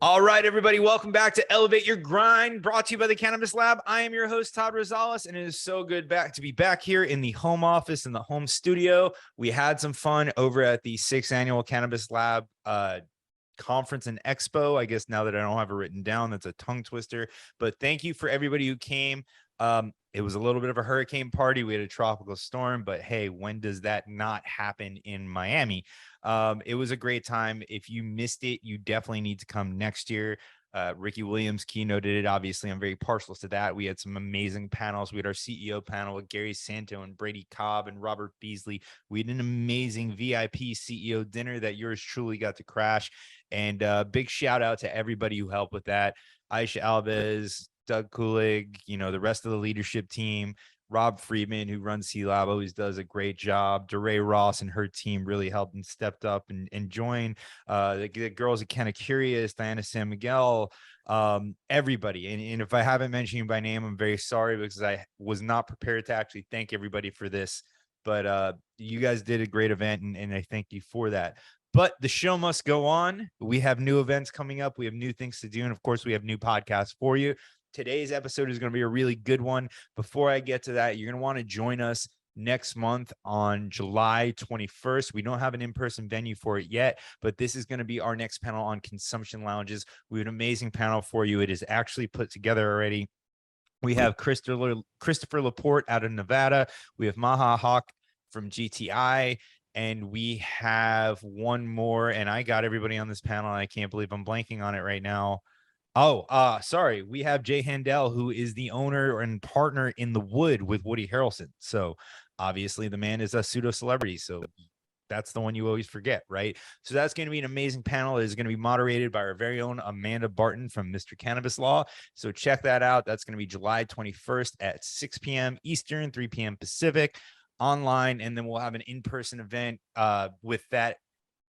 All right, everybody, welcome back to Elevate Your Grind, brought to you by the Cannabis Lab. I am your host, Todd Rosales, and it is so good to be back here in the home office, in the home studio. We had some fun over at the 6th Annual Cannabis Lab Conference and Expo. I guess now that I don't have it written down, that's a tongue twister. But thank you for everybody who came. It was a little bit of a hurricane party. We had a tropical storm, but hey, when does that not happen in Miami? It was a great time. If you missed it, you definitely need to come next year. Ricky Williams keynoted it. Obviously, I'm very partial to that. We had some amazing panels. We had our CEO panel with Gary Santo and Brady Cobb and Robert Beasley. We had an amazing VIP CEO dinner that yours truly got to crash. And big shout out to everybody who helped with that. Aisha Alves, Doug Kulig, the rest of the leadership team. Rob Friedman, who runs C-Lab, always does a great job. DeRay Ross and her team really helped and stepped up and joined. The girls at Kind of Curious, Diana San Miguel, everybody. And if I haven't mentioned you by name, I'm very sorry because I was not prepared to actually thank everybody for this. But you guys did a great event, and I thank you for that. But the show must go on. We have new events coming up. We have new things to do. And of course, we have new podcasts for you. Today's episode is going to be a really good one. Before I get to that, you're going to want to join us next month on July 21st. We don't have an in-person venue for it yet, but this is going to be our next panel on consumption lounges. We have an amazing panel for you. It is actually put together already. We have Christopher Laporte out of Nevada. We have Maha Hawk from GTI. And we have one more, and I got everybody on this panel. And I can't believe I'm blanking on it right now. Sorry. We have Jay Handel, who is the owner and partner in The Wood with Woody Harrelson. So obviously the man is a pseudo celebrity. So that's the one you always forget, right? So that's going to be an amazing panel. It is going to be moderated by our very own Amanda Barton from Mr. Cannabis Law. So check that out. That's going to be July 21st at 6 p.m. Eastern, 3 p.m. Pacific online. And then we'll have an in-person event with that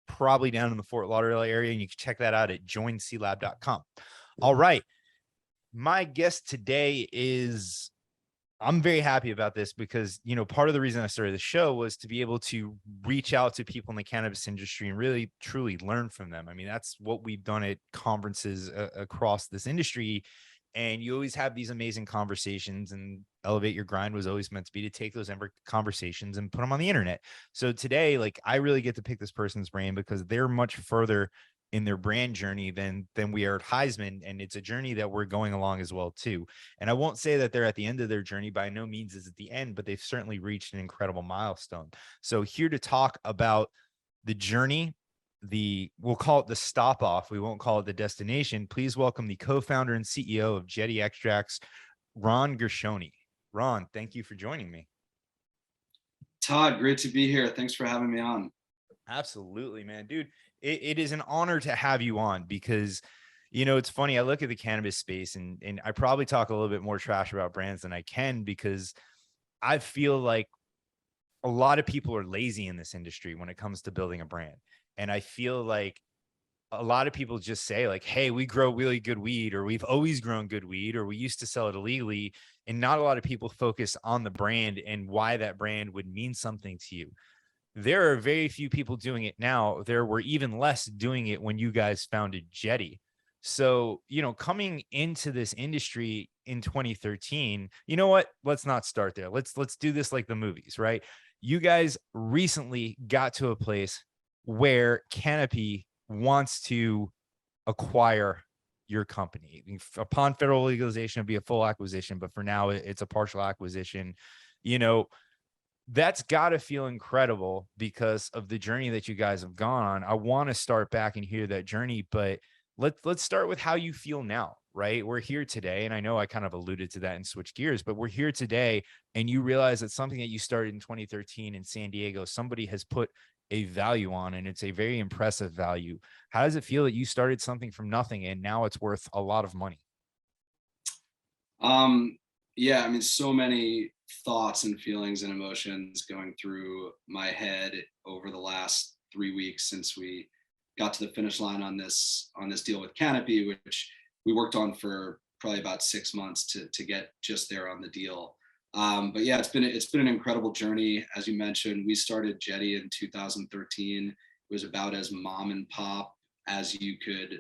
probably down in the Fort Lauderdale area. And you can check that out at joinclab.com. All right. My guest today is, I'm very happy about this because, part of the reason I started the show was to be able to reach out to people in the cannabis industry and really, truly learn from them. I mean, that's what we've done at conferences across this industry. And you always have these amazing conversations, and Elevate Your Grind was always meant to be to take those conversations and put them on the internet. So today, I really get to pick this person's brain because they're much further in their brand journey than we are at Heisman. And it's a journey that we're going along as well too. And I won't say that they're at the end of their journey. By no means is it the end, but they've certainly reached an incredible milestone. So here to talk about the journey, we'll call it the stop off. We won't call it the destination. Please welcome the co-founder and CEO of Jetty Extracts, Ron Gershoni. Ron, thank you for joining me. Todd, great to be here. Thanks for having me on. Absolutely, man. Dude, it is an honor to have you on because, it's funny. I look at the cannabis space and I probably talk a little bit more trash about brands than I can because I feel like a lot of people are lazy in this industry when it comes to building a brand. And I feel like a lot of people just say hey, we grow really good weed, or we've always grown good weed, or we used to sell it illegally. And not a lot of people focus on the brand and why that brand would mean something to you. There are very few people doing it now. There were even less doing it when you guys founded Jetty. So, coming into this industry in 2013, you know what? Let's not start there. Let's do this like the movies, right? You guys recently got to a place where Canopy wants to acquire your company. Upon federal legalization, it'll be a full acquisition, but for now it's a partial acquisition. That's got to feel incredible because of the journey that you guys have gone on. I want to start back and hear that journey, but let's start with how you feel now, right? We're here today, and I know I kind of alluded to that and switched gears, but we're here today, and you realize that something that you started in 2013 in San Diego, somebody has put a value on, and it's a very impressive value. How does it feel that you started something from nothing and now it's worth a lot of money? Yeah, I mean, so many thoughts and feelings and emotions going through my head over the last 3 weeks since we got to the finish line on this deal with Canopy, which we worked on for probably about 6 months to get just there on the deal. But yeah, it's been an incredible journey. As you mentioned, we started Jetty in 2013. It was about as mom and pop as you could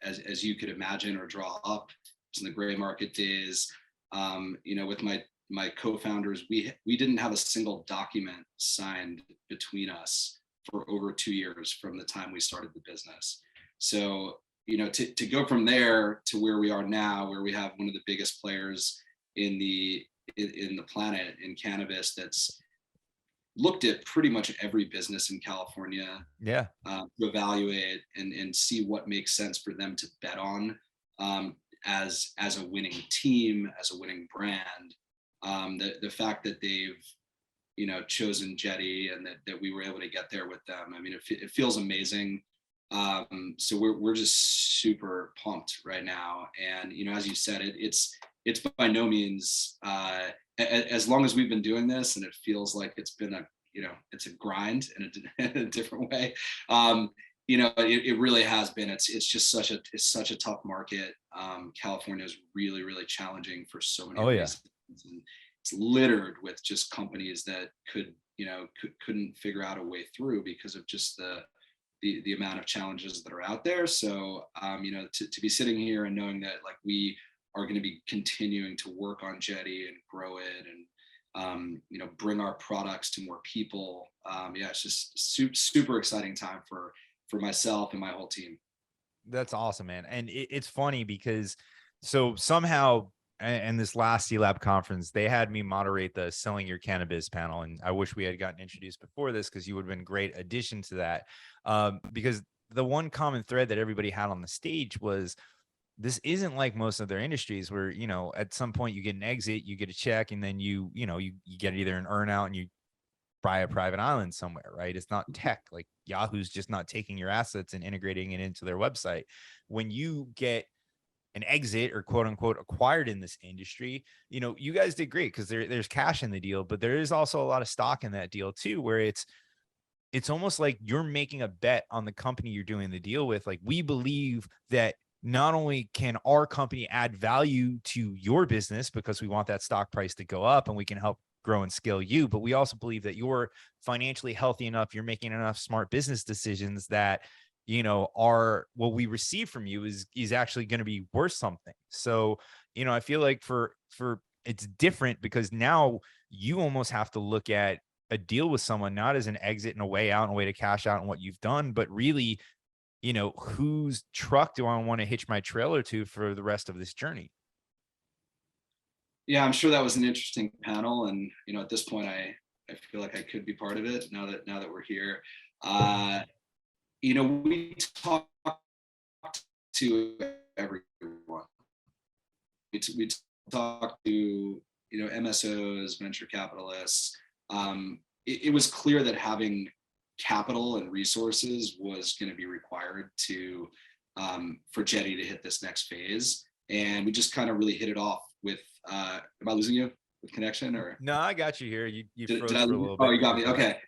as you could imagine or draw up. It was in the gray market days. With my co-founders, we didn't have a single document signed between us for over 2 years from the time we started the business. So, to go from there to where we are now, where we have one of the biggest players in the planet in cannabis that's looked at pretty much every business in California, to evaluate and see what makes sense for them to bet on, as a winning team, as a winning brand. The fact that they've chosen Jetty and that we were able to get there with them, I mean, it feels amazing. So we're just super pumped right now. And as you said, it's by no means, as long as we've been doing this, and it feels like it's been it's a grind in a different way. It really has been. It's just such a tough market. California is really, really challenging for so many reasons. And it's littered with just companies that couldn't figure out a way through because of just the amount of challenges that are out there. So to be sitting here and knowing that like we are going to be continuing to work on Jetty and grow it and bring our products to more people. It's just super exciting time for myself and my whole team. That's awesome, man. And it's funny because so somehow, and this last C-Lab conference, they had me moderate the Selling Your Cannabis panel. And I wish we had gotten introduced before this, because you would have been a great addition to that. Because the one common thread that everybody had on the stage was, this isn't like most of their industries where, at some point you get an exit, you get a check, and then you get either an earn out and you buy a private island somewhere, right? It's not tech. Like Yahoo's just not taking your assets and integrating it into their website. When you get an exit or quote unquote acquired in this industry, you guys did great because there's cash in the deal, but there is also a lot of stock in that deal too, where it's almost like you're making a bet on the company you're doing the deal with. Like, we believe that not only can our company add value to your business because we want that stock price to go up and we can help grow and scale you, but we also believe that you're financially healthy enough, you're making enough smart business decisions that are what we receive from you is actually going to be worth something. So, I feel like for it's different because now you almost have to look at a deal with someone, not as an exit and a way out and a way to cash out on what you've done, but really, whose truck do I want to hitch my trailer to for the rest of this journey? Yeah, I'm sure that was an interesting panel. And, at this point, I feel like I could be part of it now that we're here. We talk to everyone. We talk to, MSOs, venture capitalists. It was clear that having capital and resources was going to be required for Jetty to hit this next phase. And we just kind of really hit it off with, am I losing you with connection or? No, I got you here. You did froze I for a little bit. Oh, you got me. Okay.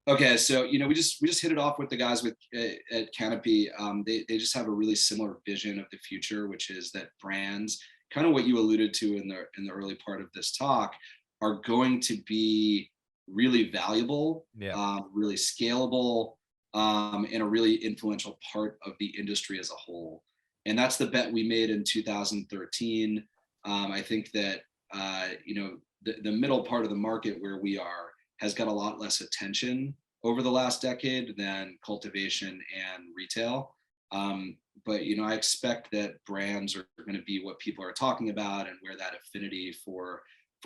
Okay. So, we just hit it off with the guys at Canopy. They just have a really similar vision of the future, which is that brands, kind of what you alluded to in the early part of this talk, are going to be really valuable, really scalable, and a really influential part of the industry as a whole. And that's the bet we made in 2013. I think that, the middle part of the market where we are has got a lot less attention over the last decade than cultivation and retail. But, I expect that brands are going to be what people are talking about and where that affinity for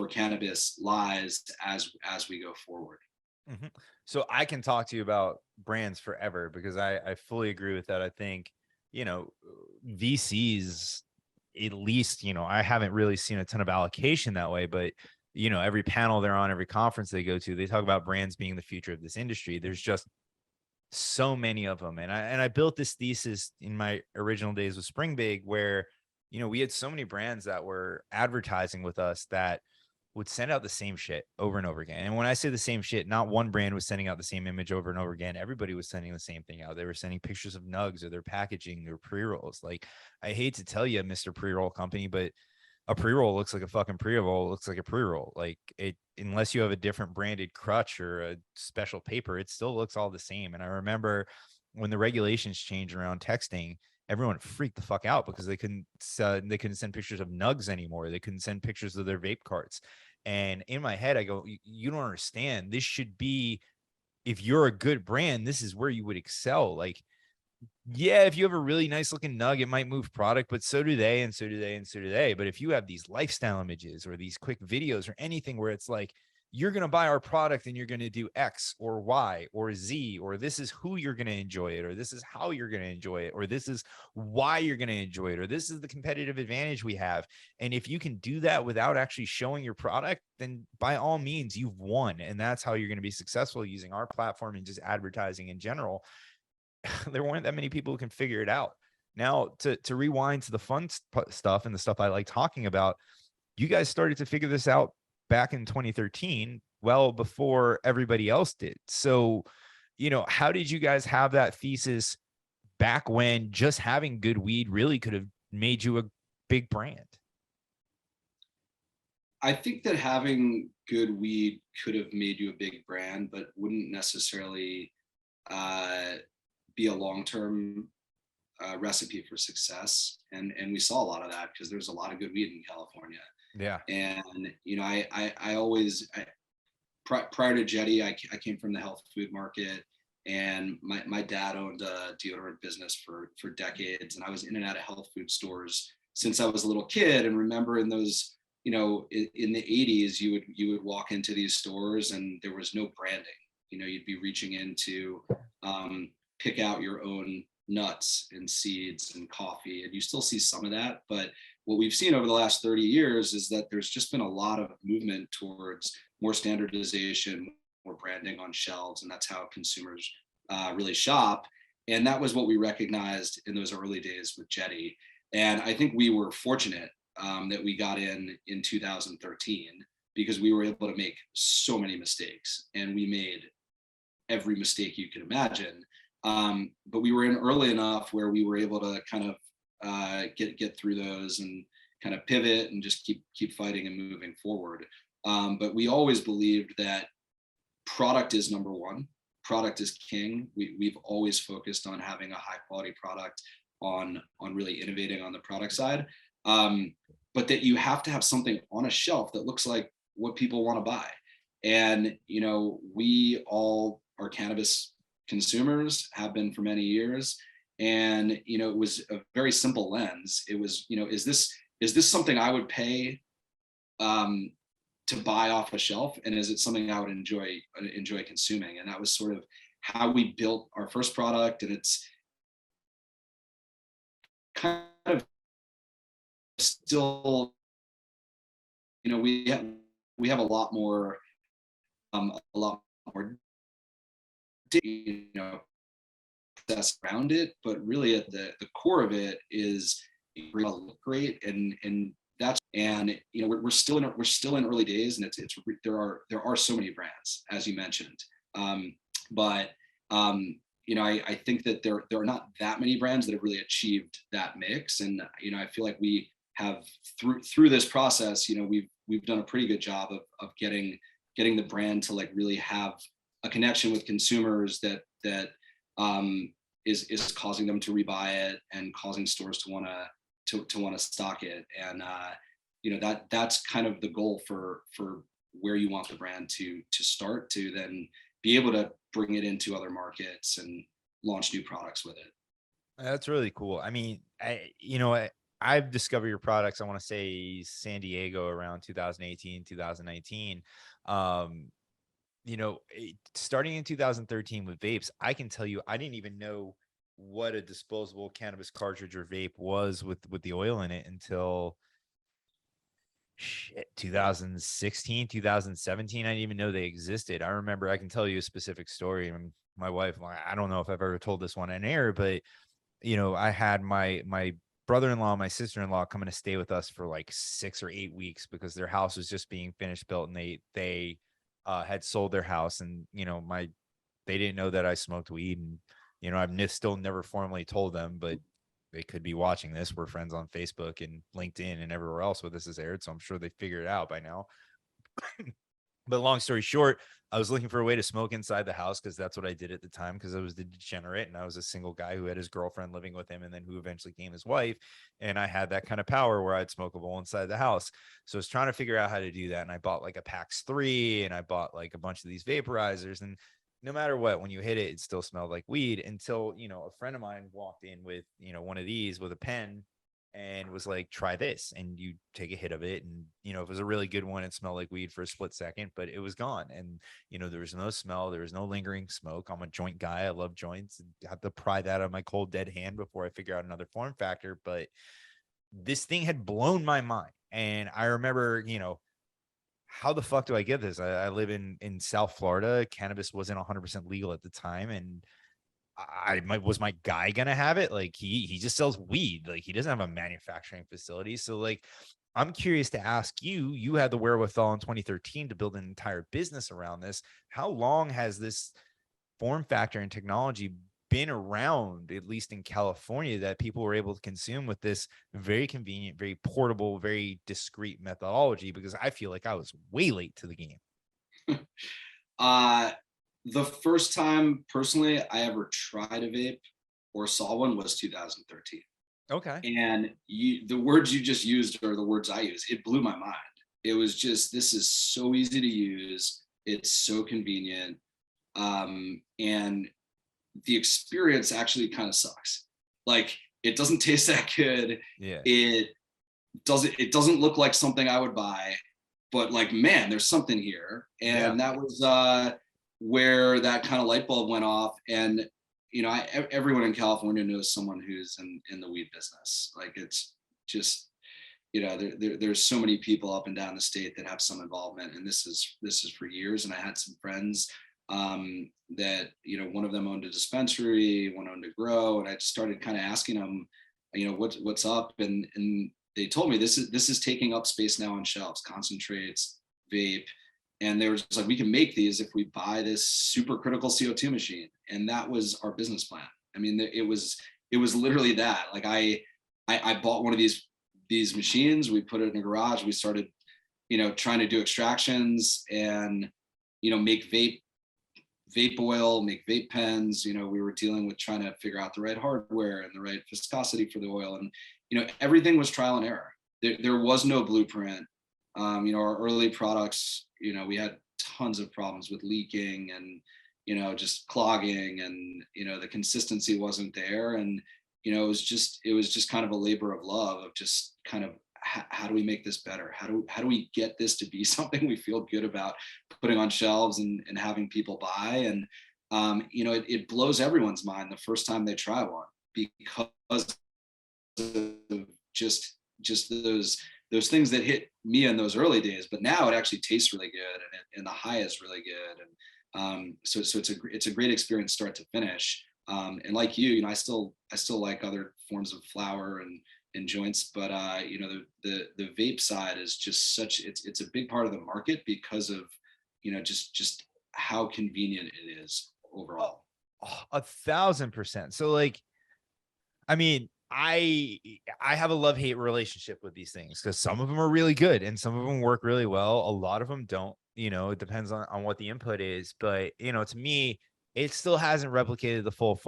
cannabis lies as we go forward. Mm-hmm. So I can talk to you about brands forever because I fully agree with that. I think, VCs, at least, I haven't really seen a ton of allocation that way, but, every panel they're on, every conference they go to, they talk about brands being the future of this industry. There's just so many of them. And I built this thesis in my original days with Spring Big where, we had so many brands that were advertising with us that would send out the same shit over and over again. And when I say the same shit, not one brand was sending out the same image over and over again. Everybody was sending the same thing out. They were sending pictures of nugs or their packaging, their pre-rolls. Like, I hate to tell you, Mr. Pre-roll company, but a pre-roll looks like a fucking pre-roll. It looks like a pre-roll. Like, it, unless you have a different branded crutch or a special paper, it still looks all the same. And I remember when the regulations changed around texting, everyone freaked the fuck out because they couldn't send pictures of nugs anymore. They couldn't send pictures of their vape carts. And in my head, I go, you don't understand. This should be, if you're a good brand, this is where you would excel. Like, yeah, if you have a really nice looking nug, it might move product, but so do they, and so do they, and so do they. But if you have these lifestyle images or these quick videos or anything where it's like, you're going to buy our product and you're going to do X or Y or Z, or this is who you're going to enjoy it, or this is how you're going to enjoy it, or this is why you're going to enjoy it, or this is the competitive advantage we have. And if you can do that without actually showing your product, then by all means, you've won. And that's how you're going to be successful using our platform and just advertising in general. There weren't that many people who can figure it out. Now, to rewind to the fun stuff and the stuff I like talking about, you guys started to figure this out back in 2013, well before everybody else did. So, how did you guys have that thesis back when just having good weed really could have made you a big brand? I think that having good weed could have made you a big brand, but wouldn't necessarily be a long-term recipe for success. And we saw a lot of that because there's a lot of good weed in California. Yeah. And, I always, prior to Jetty, I came from the health food market, and my dad owned a deodorant business for decades. And I was in and out of health food stores since I was a little kid. And remember in those, in the 80s, you would walk into these stores and there was no branding. You'd be reaching in to pick out your own nuts and seeds and coffee, and you still see some of that. But what we've seen over the last 30 years is that there's just been a lot of movement towards more standardization, more branding on shelves, and that's how consumers really shop. And that was what we recognized in those early days with Jetty. And I think we were fortunate that we got in 2013, because we were able to make so many mistakes, and we made every mistake you could imagine. But we were in early enough where we were able to kind of get through those and kind of pivot and just keep fighting and moving forward. But we always believed that product is number one. Product is king. We've always focused on having a high quality product, on really innovating on the product side. But that you have to have something on a shelf that looks like what people want to buy. And, we all are cannabis consumers, have been for many years. And, it was a very simple lens. It was, is this something I would pay to buy off a shelf? And is it something I would enjoy consuming? And that was sort of how we built our first product. And it's kind of still, we have a lot more process around it, but really at the core of it is look great, and that's, and we're still in early days, and there are so many brands, as you mentioned, but I think that there are not that many brands that have really achieved that mix. And I feel like we have through this process, we've done a pretty good job of getting the brand to like really have a connection with consumers that is causing them to rebuy it and causing stores to want to stock it. And that's kind of the goal for where you want the brand to start, to then be able to bring it into other markets and launch new products with it. That's really cool. I mean, I've discovered your products, I want to say San Diego around 2018, 2019. Starting in 2013 with vapes, I can tell you, I didn't even know what a disposable cannabis cartridge or vape was with the oil in it until 2016, 2017. I didn't even know they existed. I remember, I can tell you a specific story. And my wife, I don't know if I've ever told this one on air, but I had my brother-in-law, my sister-in-law coming to stay with us for like 6 or 8 weeks because their house was just being finished built, and they had sold their house, and they didn't know that I smoked weed, and I've still never formally told them, but they could be watching this. We're friends on Facebook and LinkedIn and everywhere else where this is aired, so I'm sure they figured it out by now. But long story short, I was looking for a way to smoke inside the house because that's what I did at the time, because I was the degenerate and I was a single guy who had his girlfriend living with him and then who eventually became his wife. And I had that kind of power where I'd smoke a bowl inside the house. So I was trying to figure out how to do that. And I bought like a PAX 3 and I bought like a bunch of these vaporizers. And no matter what, when you hit it, it still smelled like weed until, a friend of mine walked in with, one of these with a pen and was like, try this. And you take a hit of it. And, it was a really good one. It smelled like weed for a split second, but it was gone. And, there was no smell. There was no lingering smoke. I'm a joint guy. I love joints. I have to pry that on my cold, dead hand before I figure out another form factor. But this thing had blown my mind. And I remember, how the fuck do I get this? I live in South Florida. Cannabis wasn't 100% legal at the time. And was my guy gonna have it? Like he just sells weed. Like he doesn't have a manufacturing facility. So like, I'm curious to ask you, you had the wherewithal in 2013 to build an entire business around this. How long has this form factor and technology been around, at least in California, that people were able to consume with this very convenient, very portable, very discreet methodology? Because I feel like I was way late to the game. The first time personally I ever tried a vape or saw one was 2013. Okay. And the words you just used are the words I use. It blew my mind. It was just, this is so easy to use. It's so convenient. And the experience actually kind of sucks. Like, it doesn't taste that good. Yeah. It doesn't look like something I would buy, but like, man, there's something here. And that was where that kind of light bulb went off. And everyone in California knows someone who's in the weed business. Like, it's just, there's so many people up and down the state that have some involvement, and this is for years. And I had some friends that, one of them owned a dispensary, one owned a grow, and I just started kind of asking them, what's up, and they told me this is taking up space now on shelves, concentrates, vape. And they were just like, we can make these if we buy this super critical CO2 machine. And that was our business plan. I mean, it was literally that. Like, I bought one of these machines, we put it in a garage, we started, trying to do extractions and, make vape oil, make vape pens. We were dealing with trying to figure out the right hardware and the right viscosity for the oil. And, everything was trial and error. There was no blueprint. Our early products, we had tons of problems with leaking and, just clogging, and, the consistency wasn't there. And, it was just kind of a labor of love of just kind of, how do we make this better? How do we get this to be something we feel good about putting on shelves and having people buy? And, it blows everyone's mind the first time they try one, because of just those things that hit me in those early days. But now it actually tastes really good, and the high is really good. And so it's a great experience start to finish. And like I still like other forms of flower and joints, but the vape side is just it's a big part of the market because of just how convenient it is overall. 1,000%. So like, I mean, I have a love-hate relationship with these things, because some of them are really good and some of them work really well. A lot of them don't. It depends on what the input is. But, to me, it still hasn't replicated the full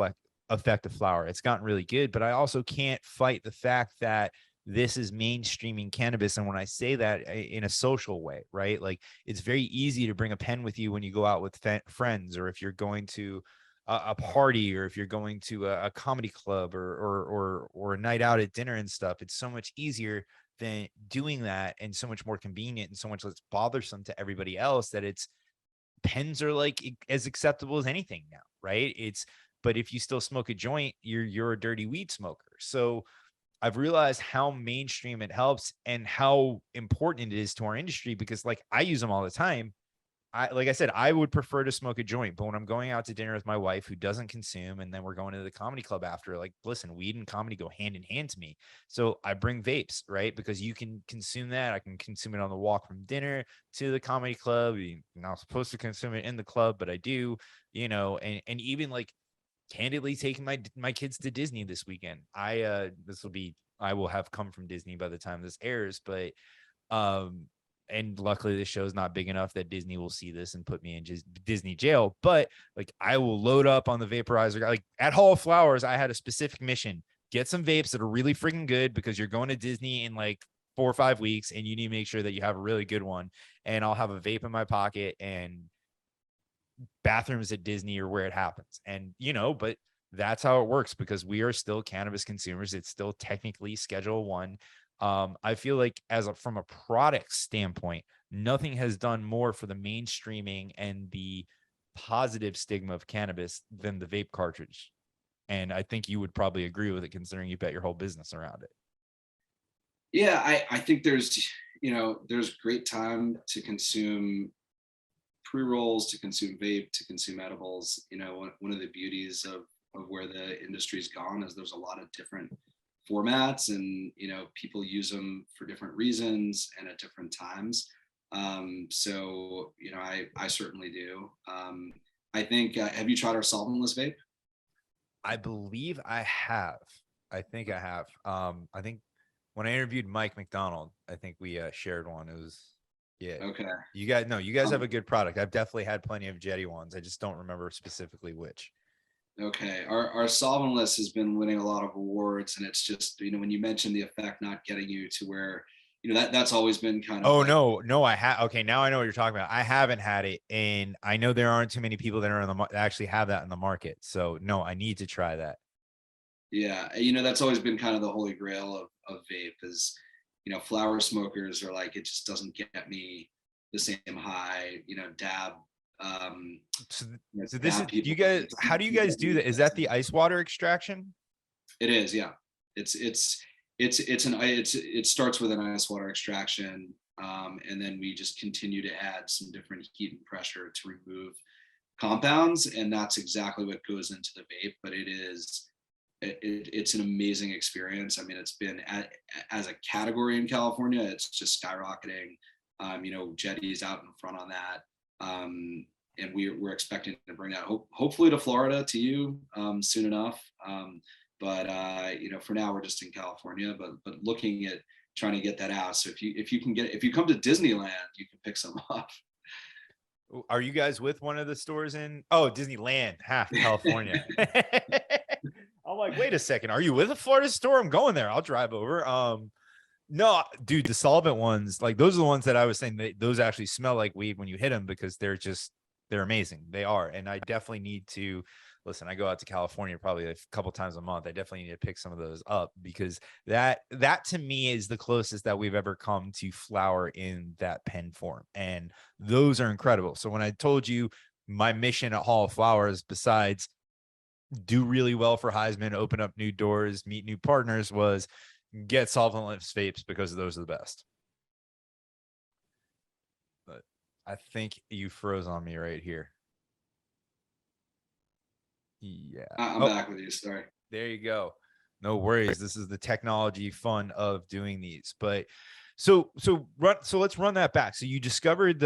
effect of flower. It's gotten really good, but I also can't fight the fact that this is mainstreaming cannabis. And when I say that in a social way, right? Like, it's very easy to bring a pen with you when you go out with friends, or if you're going to a party, or if you're going to a comedy club or a night out at dinner and stuff. It's so much easier than doing that, and so much more convenient, and so much less bothersome to everybody else, that pens are like as acceptable as anything now, right? But if you still smoke a joint, you're a dirty weed smoker. So I've realized how mainstream it helps and how important it is to our industry, because like, I use them all the time. Like I said, I would prefer to smoke a joint, but when I'm going out to dinner with my wife who doesn't consume, and then we're going to the comedy club after, like, listen, weed and comedy go hand in hand to me. So I bring vapes, right? Because you can consume that. I can consume it on the walk from dinner to the comedy club. You're not supposed to consume it in the club, but I do, and even like candidly taking my kids to Disney this weekend. I will have come from Disney by the time this airs, but and luckily the show's not big enough that Disney will see this and put me in just Disney jail. But like, I will load up on the vaporizer. Like at Hall of Flowers, I had a specific mission: get some vapes that are really freaking good, because you're going to Disney in like 4 or 5 weeks and you need to make sure that you have a really good one. And I'll have a vape in my pocket, and bathrooms at Disney or where it happens. And, but that's how it works, because we are still cannabis consumers. It's still technically Schedule 1. I feel like from a product standpoint, nothing has done more for the mainstreaming and the positive stigma of cannabis than the vape cartridge. And I think you would probably agree with it, considering you bet your whole business around it. Yeah, I think there's great time to consume pre-rolls, to consume vape, to consume edibles. One of the beauties of where the industry's gone is there's a lot of different formats, and people use them for different reasons and at different times. So I certainly do. I think have you tried our solventless vape? I believe I have. I think I have. I think when I interviewed Mike McDonald, I think we shared one. It was, yeah. Okay. You guys have a good product. I've definitely had plenty of Jetty ones. I just don't remember specifically which. Okay, our solventless has been winning a lot of awards, and it's just when you mentioned the effect not getting you to where that's always been kind of. Oh, like, no, I have. Okay, now I know what you're talking about. I haven't had it, and I know there aren't too many people that are in that actually have that in the market. So no, I need to try that. Yeah, that's always been kind of the holy grail of vape is, flower smokers are like, it just doesn't get me the same high, dab. So this is, you guys, how do you guys do that? Is that the ice water extraction? It is, yeah. It starts with an ice water extraction, and then we just continue to add some different heat and pressure to remove compounds, and that's exactly what goes into the vape. But it's an amazing experience. I mean, it's been as a category in California, it's just skyrocketing. Jetty's out in front on that. And we're expecting to bring that hopefully to Florida to you soon enough. But for now we're just in California, but looking at trying to get that out. So if you come to Disneyland, you can pick some up. Are you guys with one of the stores in Disneyland, half California? I'm like, wait a second, are you with a Florida store? I'm going there. I'll drive over. No, dude, the solvent ones, like those are the ones that I was saying those actually smell like weed when you hit them, because they're amazing. They are. And I definitely need to listen. I go out to California probably a couple times a month. I definitely need to pick some of those up, because that to me is the closest that we've ever come to flower in that pen form. And those are incredible. So when I told you my mission at Hall of Flowers, besides do really well for Heisman, open up new doors, meet new partners, was get solventless vapes, because those are the best. But I think you froze on me right here. Yeah, I'm back with you. Sorry. There you go. No worries. This is the technology fun of doing these. But so let's run that back. So you discovered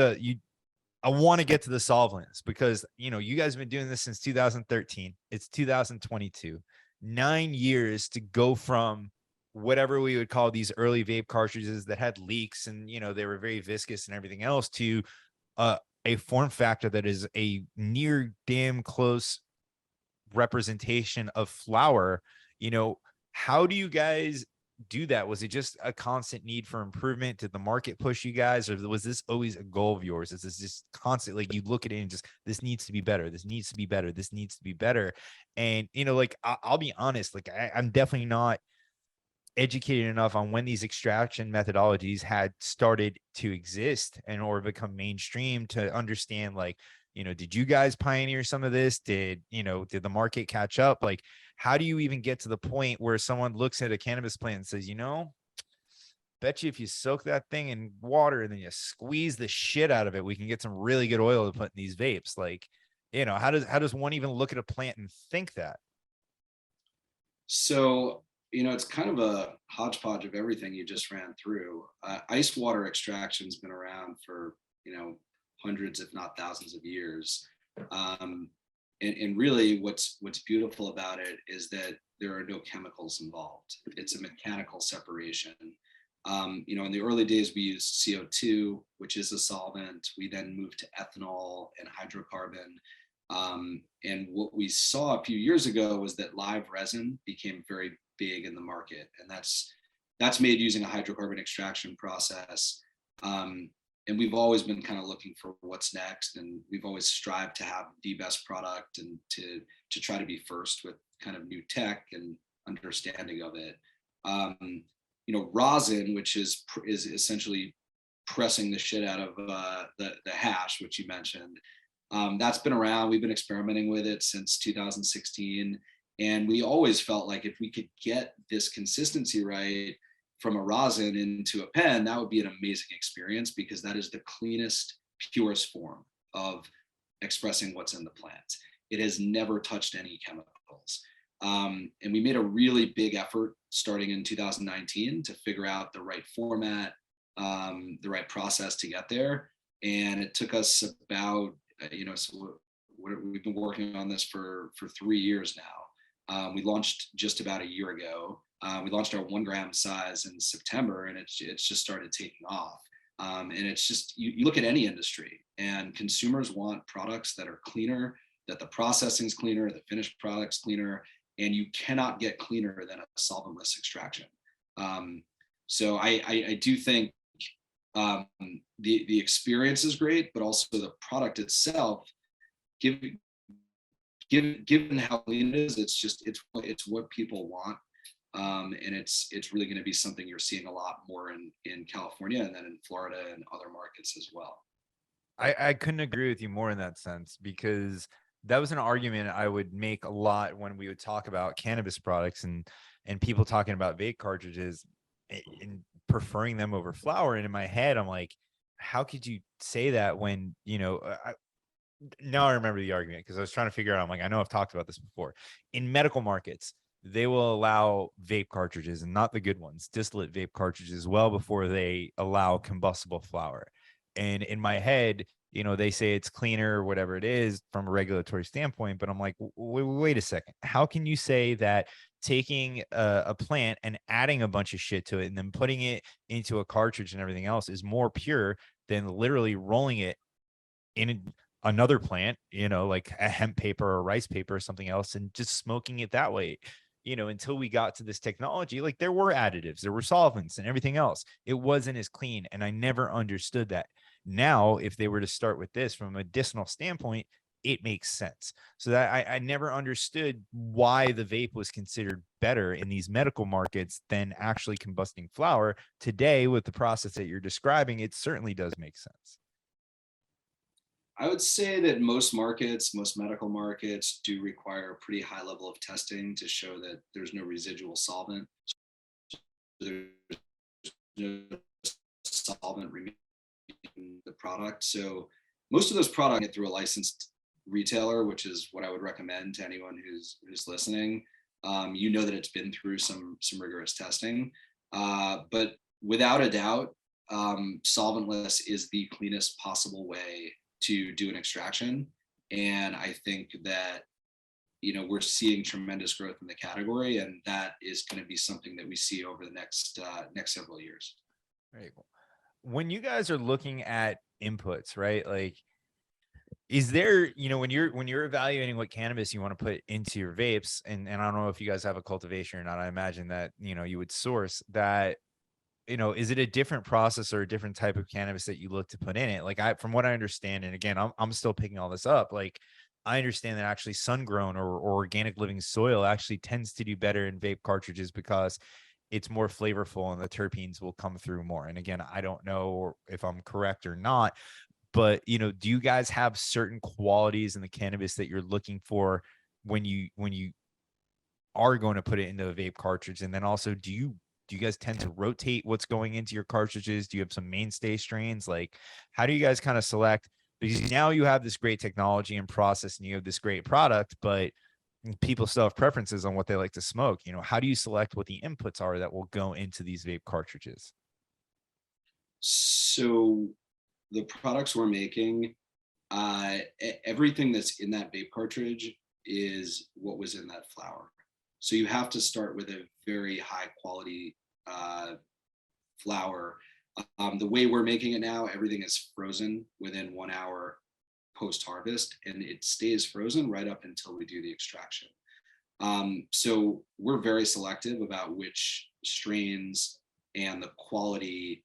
I want to get to the solvents, because you guys have been doing this since 2013. It's 2022. 9 years to go from whatever we would call these early vape cartridges that had leaks and they were very viscous and everything else, to a form factor that is a near damn close representation of flower. How do you guys do that? Was it just a constant need for improvement? Did the market push you guys, or was this always a goal of yours? Is this just constantly, like, you look at it and just, this needs to be better, this needs to be better, this needs to be better? And like, I'll be honest, like I'm definitely not educated enough on when these extraction methodologies had started to exist and or become mainstream to understand, like, did you guys pioneer some of this? Did the market catch up? Like, how do you even get to the point where someone looks at a cannabis plant and says, bet you if you soak that thing in water and then you squeeze the shit out of it, we can get some really good oil to put in these vapes? Like, how does one even look at a plant and think that? So, it's kind of a hodgepodge of everything you just ran through. Ice water extraction's been around for, hundreds, if not thousands of years. And really what's beautiful about it is that there are no chemicals involved. It's a mechanical separation. In the early days, we used CO2, which is a solvent. We then moved to ethanol and hydrocarbon. And what we saw a few years ago was that live resin became very big in the market, and that's made using a hydrocarbon extraction process. And we've always been kind of looking for what's next, and we've always strived to have the best product and to try to be first with kind of new tech and understanding of it. Rosin, which is essentially pressing the shit out of the hash, which you mentioned. That's been around. We've been experimenting with it since 2016. And we always felt like if we could get this consistency right from a rosin into a pen, that would be an amazing experience, because that is the cleanest, purest form of expressing what's in the plant. It has never touched any chemicals. And we made a really big effort starting in 2019 to figure out the right format, the right process to get there. And it took us about, we've been working on this for 3 years now. We launched just about a year ago. We launched our 1 gram size in September, and it's just started taking off. And it's just, you look at any industry, and consumers want products that are cleaner, that the processing is cleaner, the finished product's cleaner, and you cannot get cleaner than a solventless extraction. So I do think the experience is great, but also the product itself, given how clean it is, it's what people want. And it's really going to be something you're seeing a lot more in California, and then in Florida and other markets as well. I couldn't agree with you more in that sense, because that was an argument I would make a lot when we would talk about cannabis products and people talking about vape cartridges and preferring them over flower. And in my head, I'm like, how could you say that when, now I remember the argument, because I was trying to figure out, I'm like, I know I've talked about this before. In medical markets, they will allow vape cartridges, and not the good ones, distillate vape cartridges, well before they allow combustible flower. And in my head, they say it's cleaner or whatever it is from a regulatory standpoint, but I'm like, wait a second. How can you say that taking a plant and adding a bunch of shit to it and then putting it into a cartridge and everything else is more pure than literally rolling it in another plant, like a hemp paper or rice paper or something else, and just smoking it that way? Until we got to this technology, like, there were additives, there were solvents and everything else. It wasn't as clean. And I never understood that. Now, if they were to start with this from a medicinal standpoint, it makes sense. So that I never understood why the vape was considered better in these medical markets than actually combusting flower. Today, with the process that you're describing, it certainly does make sense. I would say that most medical markets do require a pretty high level of testing to show that there's no residual solvent. There's no solvent remaining in the product. So most of those products get through a licensed retailer, which is what I would recommend to anyone who's listening. That it's been through some rigorous testing. But without a doubt, solventless is the cleanest possible way to do an extraction. And I think that, we're seeing tremendous growth in the category, and that is going to be something that we see over the next several years. Very cool. When you guys are looking at inputs, right? Like, is there, when you're evaluating what cannabis you want to put into your vapes, and I don't know if you guys have a cultivation or not, I imagine that, you would source that. Is it a different process or a different type of cannabis that you look to put in it? Like, from what I understand, and again, I'm still picking all this up. Like, I understand that actually sun-grown or organic living soil actually tends to do better in vape cartridges because it's more flavorful and the terpenes will come through more. And again, I don't know if I'm correct or not, but, do you guys have certain qualities in the cannabis that you're looking for when you are going to put it into a vape cartridge? And then also, do you guys tend to rotate what's going into your cartridges? Do you have some mainstay strains? Like, how do you guys kind of select? Because now you have this great technology and process and you have this great product, but people still have preferences on what they like to smoke. How do you select what the inputs are that will go into these vape cartridges? So the products we're making, everything that's in that vape cartridge is what was in that flower. So you have to start with a very high quality flower. The way we're making it now, everything is frozen within 1 hour post-harvest, and it stays frozen right up until we do the extraction. So we're very selective about which strains and the quality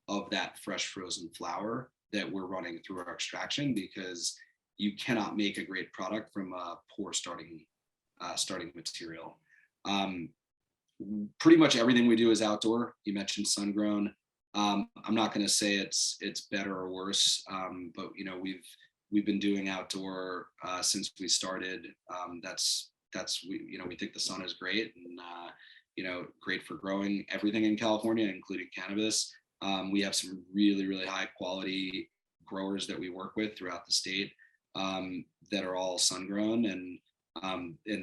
of that fresh frozen flower that we're running through our extraction, because you cannot make a great product from a poor starting material. Pretty much everything we do is outdoor. You mentioned sun grown. I'm not going to say it's better or worse, but we've been doing outdoor since we started. We think the sun is great, and great for growing everything in California, including cannabis. We have some really, really high quality growers that we work with throughout the state that are all sun grown, and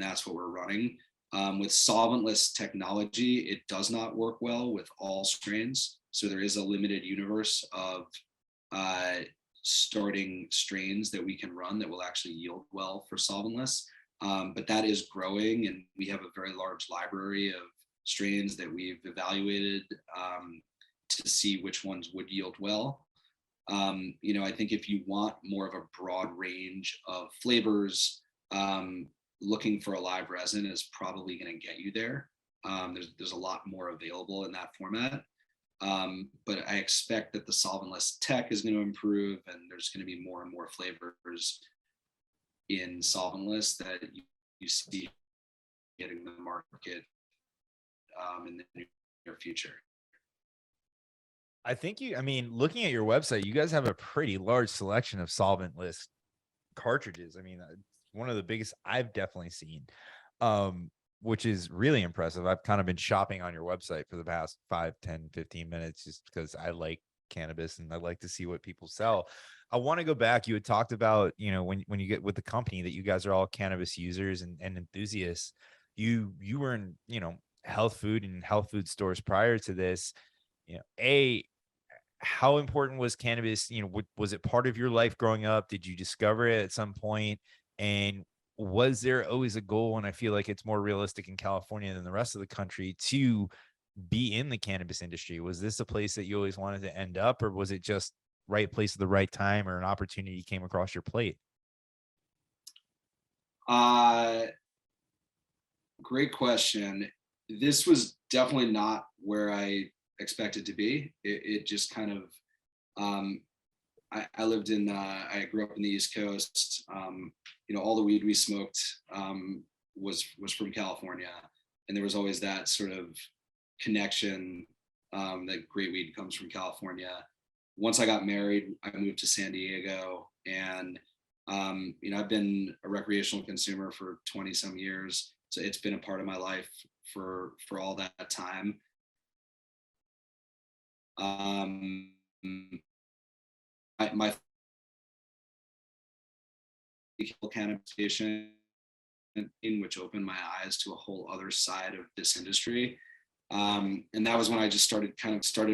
that's what we're running. With solventless technology, it does not work well with all strains. So there is a limited universe of starting strains that we can run that will actually yield well for solventless. But that is growing, and we have a very large library of strains that we've evaluated to see which ones would yield well. I think if you want more of a broad range of flavors, looking for a live resin is probably going to get you there. There's a lot more available in that format. But I expect that the solventless tech is going to improve, and there's going to be more and more flavors in solventless that you see getting the market in the near future. I think looking at your website, you guys have a pretty large selection of solventless cartridges. One of the biggest I've definitely seen, which is really impressive. I've kind of been shopping on your website for the past 5, 10, 15 minutes, just because I like cannabis and I like to see what people sell. I want to go back. You had talked about, when you get with the company, that you guys are all cannabis users and enthusiasts. You were in, health food and health food stores prior to this. How important was cannabis? Was it part of your life growing up? Did you discover it at some point? And was there always a goal? And I feel like it's more realistic in California than the rest of the country to be in the cannabis industry. Was this a place that you always wanted to end up, or was it just right place at the right time, or an opportunity came across your plate? Great question. This was definitely not where I expected to be. It just kind of, I lived in, I grew up in the East Coast. All the weed we smoked was from California, and there was always that sort of connection that great weed comes from California. Once I got married, I moved to San Diego, and I've been a recreational consumer for 20 some years. So it's been a part of my life for all that time. My cannabis station, which opened my eyes to a whole other side of this industry. And that was when I just started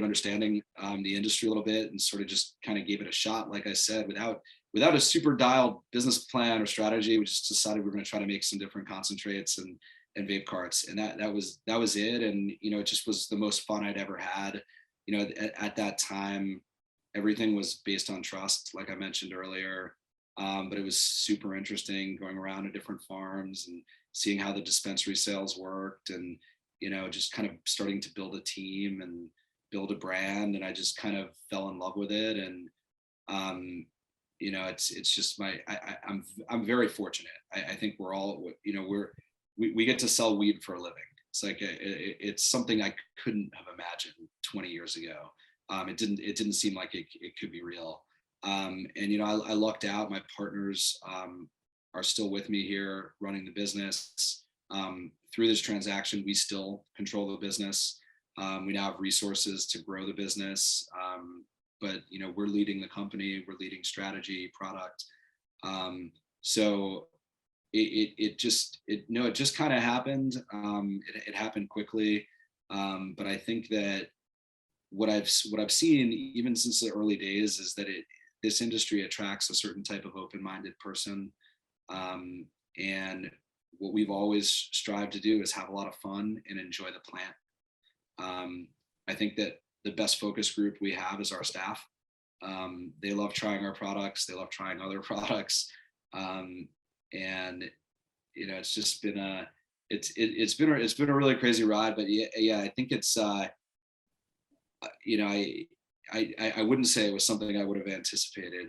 understanding the industry a little bit, and sort of just kind of gave it a shot. Like I said, without a super dialed business plan or strategy, we just decided we were going to try to make some different concentrates and vape carts, and that was it. And it just was the most fun I'd ever had. At that time, everything was based on trust, like I mentioned earlier. But it was super interesting going around to different farms and seeing how the dispensary sales worked, and just kind of starting to build a team and build a brand. And I just kind of fell in love with it. And it's just I'm very fortunate. I think we're all, we get to sell weed for a living. It's like it's something I couldn't have imagined 20 years ago. It didn't seem like it could be real. And I lucked out. My partners are still with me here running the business. Through this transaction, we still control the business. We now have resources to grow the business, but we're leading the company. We're leading strategy, product. So it just kind of happened. It happened quickly, but I think that what I've seen even since the early days is that this industry attracts a certain type of open-minded person, and what we've always strived to do is have a lot of fun and enjoy the plant. I think that the best focus group we have is our staff. They love trying our products. They love trying other products. And it's just been it's been a really crazy ride, but yeah, I think it's, I wouldn't say it was something I would have anticipated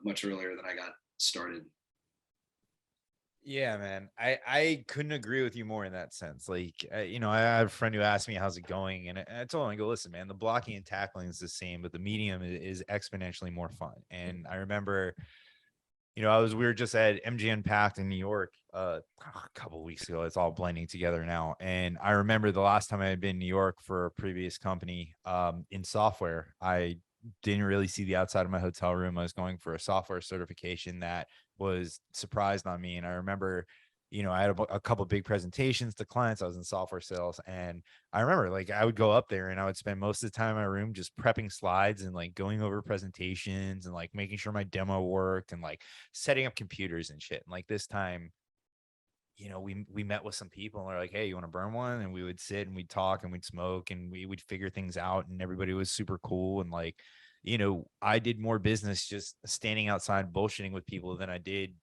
much earlier than I got started. Yeah, man. I couldn't agree with you more in that sense. Like, I have a friend who asked me, how's it going? And I told him, I go, listen, man, the blocking and tackling is the same, but the medium is exponentially more fun. And I remember, we were just at MGN Pact in New York a couple of weeks ago. It's all blending together now. And I remember the last time I had been in New York for a previous company in software, I didn't really see the outside of my hotel room. I was going for a software certification that was surprised on me. And I remember, I had a couple big presentations to clients. I was in software sales. And I remember like I would go up there and I would spend most of the time in my room just prepping slides and like going over presentations and like making sure my demo worked and like setting up computers and shit. And like this time, we met with some people and they're like, hey, you want to burn one? And we would sit and we'd talk and we'd smoke and we would figure things out. And everybody was super cool. And like, I did more business just standing outside bullshitting with people than I did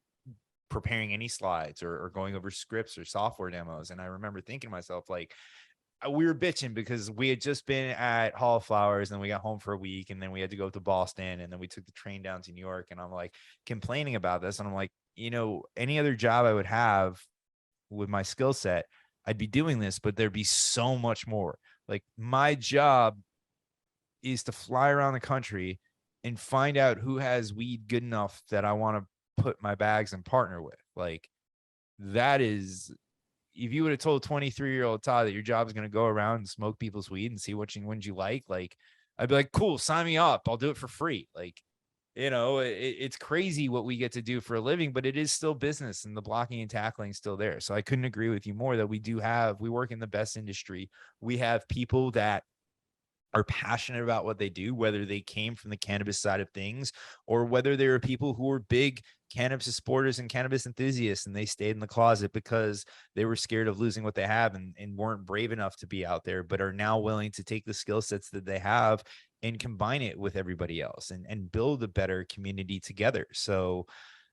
preparing any slides or going over scripts or software demos. And I remember thinking to myself, like, we were bitching because we had just been at Hall of Flowers and then we got home for a week and then we had to go to Boston and then we took the train down to New York. And I'm like complaining about this. And I'm like, any other job I would have with my skill set, I'd be doing this, but there'd be so much more. Like my job is to fly around the country and find out who has weed good enough that I want to put my bags and partner with. Like that is, if you would have told 23-year-old Todd that your job is going to go around and smoke people's weed and see which ones you like, I'd be like, cool, sign me up. I'll do it for free. Like, it's crazy what we get to do for a living, but it is still business and the blocking and tackling is still there. So I couldn't agree with you more that we work in the best industry. We have people that are passionate about what they do, whether they came from the cannabis side of things or whether there are people who are big cannabis supporters and cannabis enthusiasts and they stayed in the closet because they were scared of losing what they have and weren't brave enough to be out there, but are now willing to take the skill sets that they have and combine it with everybody else and build a better community together. So,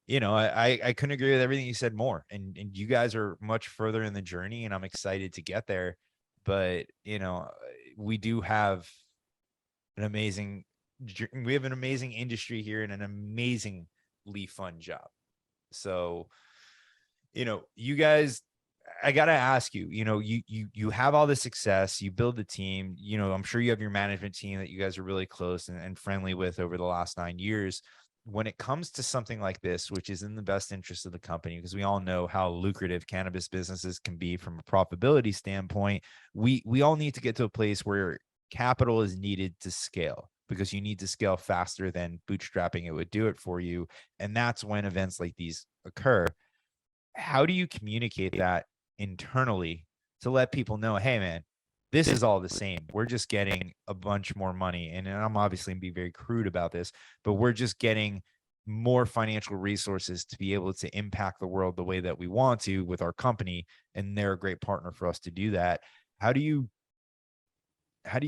I couldn't agree with everything you said more. And you guys are much further in the journey and I'm excited to get there. But, we do have an amazing industry here and an amazingly fun job. So, you guys, I got to ask you, you have all the success, you build the team, I'm sure you have your management team that you guys are really close and friendly with over the last 9 years. When it comes to something like this, which is in the best interest of the company, because we all know how lucrative cannabis businesses can be from a profitability standpoint, we all need to get to a place where capital is needed to scale because you need to scale faster than bootstrapping it would do it for you. And that's when events like these occur. How do you communicate that internally to let people know, hey, man, this is all the same. We're just getting a bunch more money. And I'm obviously going to be very crude about this, but we're just getting more financial resources to be able to impact the world the way that we want to with our company. And they're a great partner for us to do that. How do you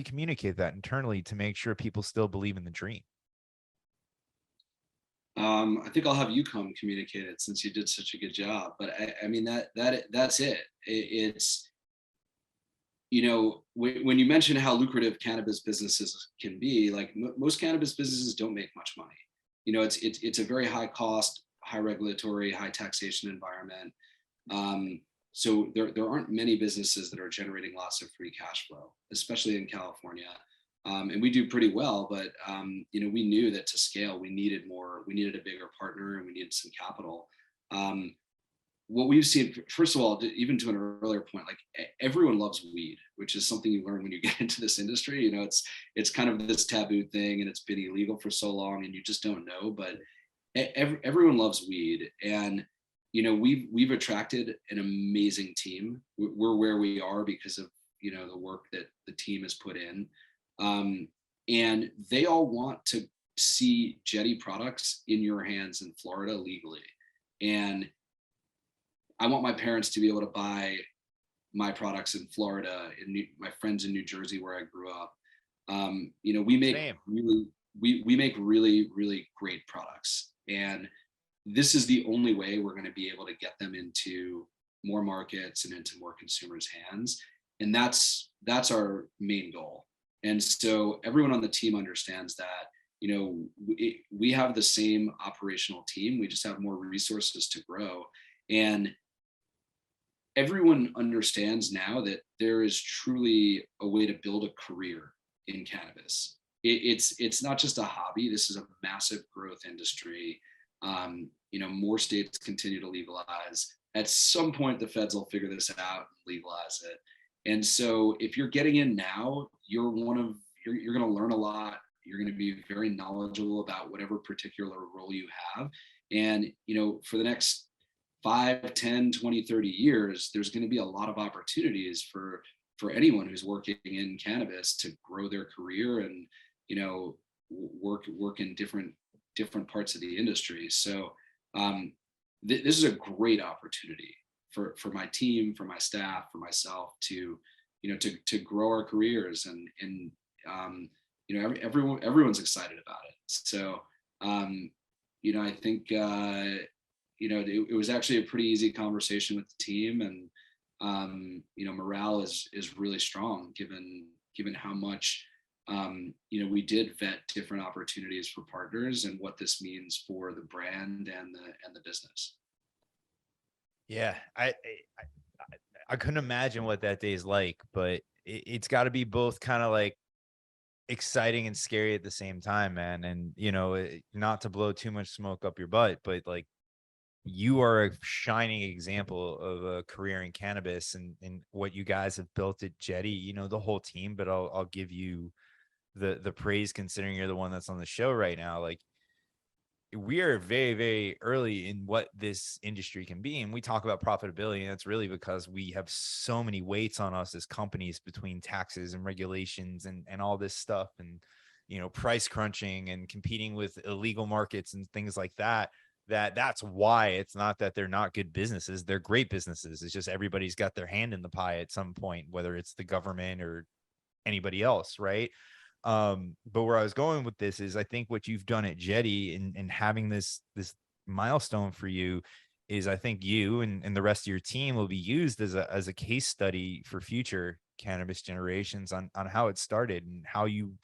communicate that internally to make sure people still believe in the dream? I think I'll have you come communicate it since you did such a good job. But I mean, that's it. It's, when you mention how lucrative cannabis businesses can be, like most cannabis businesses don't make much money. It's a very high cost, high regulatory, high taxation environment. So there aren't many businesses that are generating lots of free cash flow, especially in California. And we do pretty well, but we knew that to scale, we needed a bigger partner and we needed some capital. What we've seen, first of all, even to an earlier point, like everyone loves weed, which is something you learn when you get into this industry. It's kind of this taboo thing and it's been illegal for so long and you just don't know, but everyone loves weed. And we've attracted an amazing team. We're where we are because of the work that the team has put in, and they all want to see Jetty products in your hands in Florida legally. And I want my parents to be able to buy my products in Florida, my friends in New Jersey where I grew up. We make Same. we make really, really great products, and this is the only way we're going to be able to get them into more markets and into more consumers' hands. And that's our main goal. And so everyone on the team understands that, we have the same operational team. We just have more resources to grow. And everyone understands now that there is truly a way to build a career in cannabis. It's not just a hobby. This is a massive growth industry. More states continue to legalize. At some point, the feds will figure this out and legalize it. And so if you're getting in now, you're going to learn a lot. You're going to be very knowledgeable about whatever particular role you have. And, for the next 5, 10, 20, 30 years, there's going to be a lot of opportunities for anyone who's working in cannabis to grow their career and, work in different parts of the industry. So this is a great opportunity for my team, for my staff, for myself to grow our careers, and everyone's excited about it. So I think it was actually a pretty easy conversation with the team, and morale is really strong given how much we did vet different opportunities for partners and what this means for the brand and the business. Yeah, I couldn't imagine what that day is like, but it's got to be both kind of like exciting and scary at the same time, man. And not to blow too much smoke up your butt, but like, you are a shining example of a career in cannabis and what you guys have built at Jetty, the whole team, but I'll give you the praise considering you're the one that's on the show right now. Like, we are very, very early in what this industry can be. And we talk about profitability, and that's really because we have so many weights on us as companies between taxes and regulations and all this stuff, and, price crunching and competing with illegal markets and things like that. That's why it's not that they're not good businesses. They're great businesses. It's just everybody's got their hand in the pie at some point, whether it's the government or anybody else, right? But where I was going with this is I think what you've done at Jetty and having this milestone for you is, I think you and the rest of your team will be used as a case study for future cannabis generations on how it started and how you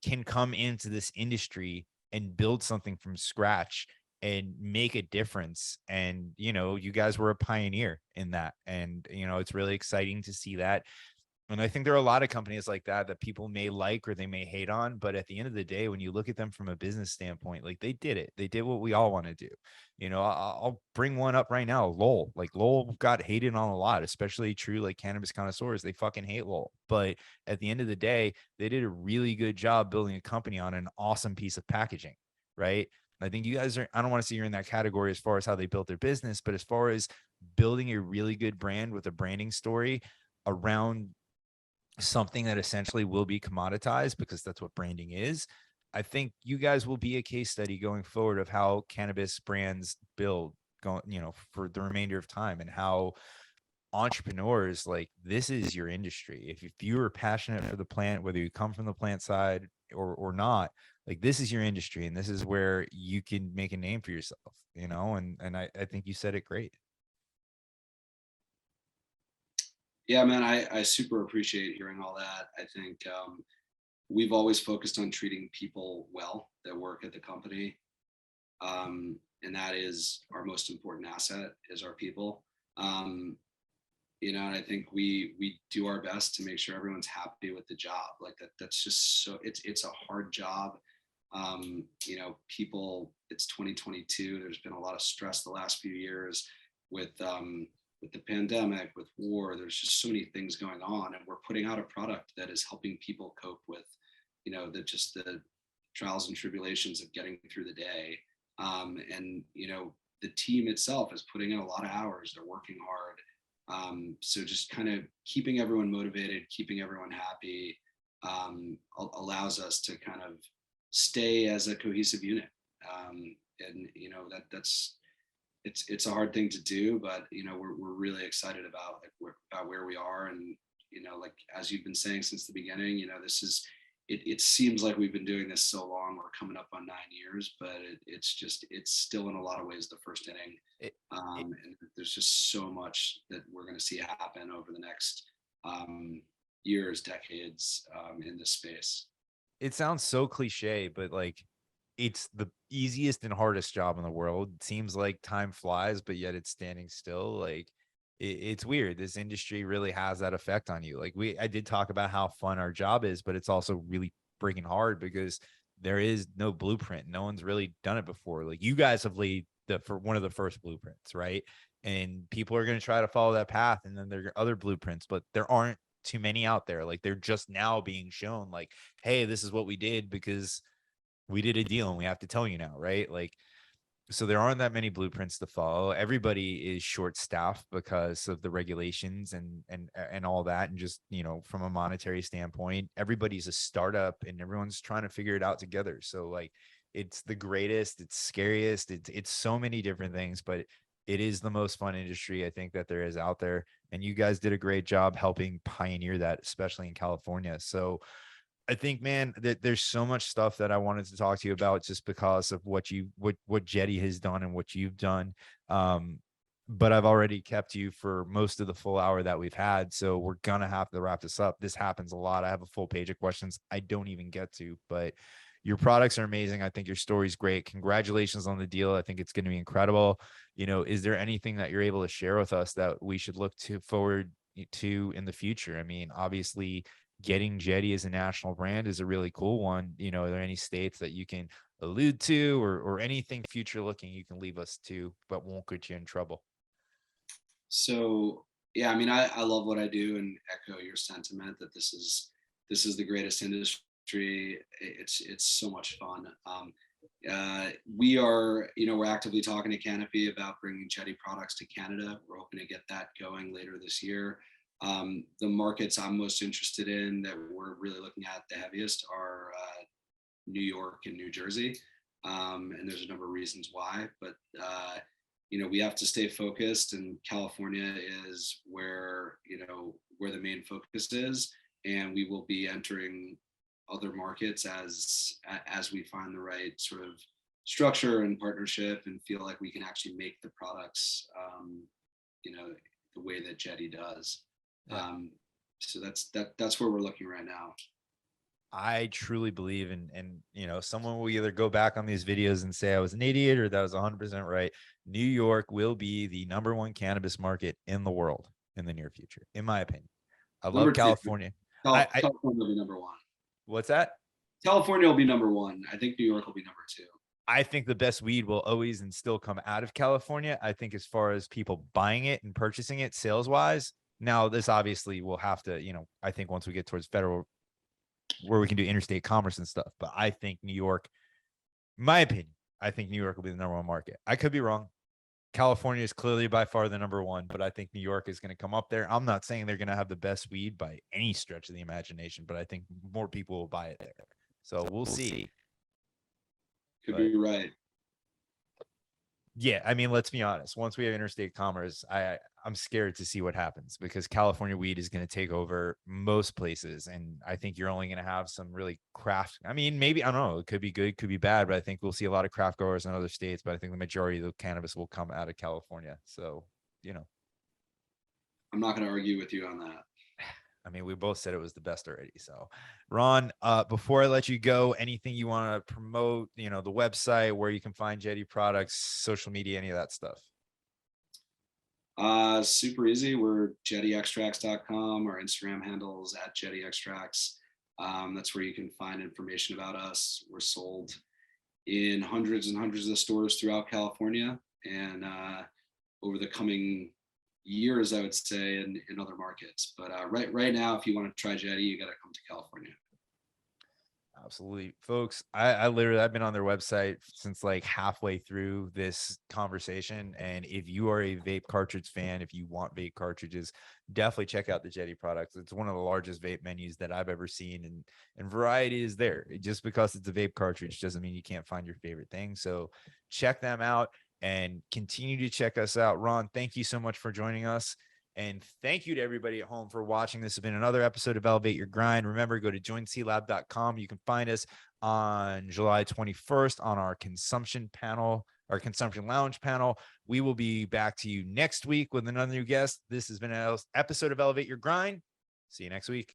can come into this industry and build something from scratch and make a difference. And, you guys were a pioneer in that. And, it's really exciting to see that. And I think there are a lot of companies like that people may like or they may hate on. But at the end of the day, when you look at them from a business standpoint, like, they did it. They did what we all want to do. I'll bring one up right now. Lowell. Like, Lowell got hated on a lot, especially true like cannabis connoisseurs. They fucking hate Lowell. But at the end of the day, they did a really good job building a company on an awesome piece of packaging, right? I think you guys I don't want to say you're in that category as far as how they built their business, but as far as building a really good brand with a branding story around something that essentially will be commoditized, because that's what branding is. I think you guys will be a case study going forward of how cannabis brands build for the remainder of time, and how entrepreneurs, like, this is your industry. If you are passionate for the plant, whether you come from the plant side or not, like, this is your industry, and this is where you can make a name for yourself, and I think you said it great. Yeah, man, I super appreciate hearing all that. I think we've always focused on treating people well that work at the company. And that is our most important asset, is our people. And I think we do our best to make sure everyone's happy with the job. Like, that's just so it's a hard job. People, it's 2022. There's been a lot of stress the last few years with the pandemic, with war. There's just so many things going on, and we're putting out a product that is helping people cope with, the trials and tribulations of getting through the day. And the team itself is putting in a lot of hours. They're working hard. So just kind of keeping everyone motivated, keeping everyone happy, allows us to kind of stay as a cohesive unit. And that's it's a hard thing to do, but we're really excited about where we are. And like, as you've been saying since the beginning, this is it seems like we've been doing this so long. We're coming up on 9 years, but it's still in a lot of ways the first inning. It, it, And there's just so much that we're going to see happen over the next years, decades in this space. it sounds so cliche, but like it's the easiest and hardest job in the world. It seems like time flies, but yet it's standing still. Like it's weird. This industry really has that effect on you. Like I did talk about how fun our job is, but it's also really freaking hard because there is no blueprint. No one's really done it before. Like you guys have laid for one of the first blueprints, right? And people are going to try to follow that path, and then there are other blueprints, but there aren't too many out there. Like they're just now being shown, like, hey, this is what we did because we did a deal and we have to tell you now, right? Like, so there aren't that many blueprints to follow. Everybody is short staffed because of the regulations and all that, and just, you know, from a monetary standpoint, everybody's a startup and everyone's trying to figure it out together. So like it's the greatest, it's scariest, it's so many different things, but it is the most fun industry I think that there is out there, and you guys did a great job helping pioneer that, especially in California. So I think, man, that there's so much stuff that I wanted to talk to you about just because of what Jetty has done and what you've done. But I've already kept you for most of the full hour that we've had, so we're gonna have to wrap this up. This happens a lot. I have a full page of questions I don't even get to, but your products are amazing. I think your story's great. Congratulations on the deal. I think it's going to be incredible. You know, is there anything that you're able to share with us that we should look to forward to in the future? I mean, obviously getting Jetty as a national brand is a really cool one. You know, are there any states that you can allude to, or anything future looking you can leave us to, but won't get you in trouble? So yeah, I mean, I love what I do and echo your sentiment that this is the greatest industry. It's so much fun. We are, you know, we're actively talking to Canopy about bringing Jetty products to Canada. We're hoping to get that going later this year. The markets I'm most interested in that we're really looking at the heaviest are New York and New Jersey. And there's a number of reasons why, but you know, we have to stay focused, and California is where, you know, where the main focus is, and we will be entering other markets as we find the right sort of structure and partnership and feel like we can actually make the products, you know, the way that Jetty does. Yeah. So that's where we're looking right now. I truly believe and you know, someone will either go back on these videos and say I was an idiot or that was 100% right. New York will be the #1 cannabis market in the world in the near future, in my opinion. I love Number two, California. California will be number one. What's that? California will be number one. I think New York will be number two. I think the best weed will always and still come out of California. I think as far as people buying it and purchasing it sales wise, now this obviously will have to, you know, I think once we get towards federal where we can do interstate commerce and stuff. But I think New York, my opinion, I think New York will be the #1 market. I could be wrong. California is clearly by far the #1, but I think New York is going to come up there. I'm not saying they're going to have the best weed by any stretch of the imagination, but I think more people will buy it there. So we'll see. Could be right. Yeah, I mean, let's be honest. Once we have interstate commerce, I'm scared to see what happens because California weed is going to take over most places, and I think you're only going to have some really craft. I mean, maybe I don't know. It could be good, could be bad, but I think we'll see a lot of craft growers in other states. But I think the majority of the cannabis will come out of California. So, you know, I'm not going to argue with you on that. I mean, we both said it was the best already. So, Ron, before I let you go, anything you want to promote, you know, the website, where you can find Jetty products, social media, any of that stuff? Super easy. We're jettyextracts.com. Our Instagram handles at Jetty Extracts. That's where you can find information about us. We're sold in hundreds and hundreds of stores throughout California, and over the coming years, I would say, in other markets. But right now, if you want to try Jetty, you got to come to California. Absolutely, folks. I literally, I've been on their website since like halfway through this conversation. And if you are a vape cartridge fan, if you want vape cartridges, definitely check out the Jetty products. It's one of the largest vape menus that I've ever seen, and variety is there. Just because it's a vape cartridge doesn't mean you can't find your favorite thing. So check them out and continue to check us out. Ron, thank you so much for joining us. And thank you to everybody at home for watching. This has been another episode of Elevate Your Grind. Remember, go to joinclab.com. You can find us on July 21st on our consumption panel, our consumption lounge panel. We will be back to you next week with another new guest. This has been an episode of Elevate Your Grind. See you next week.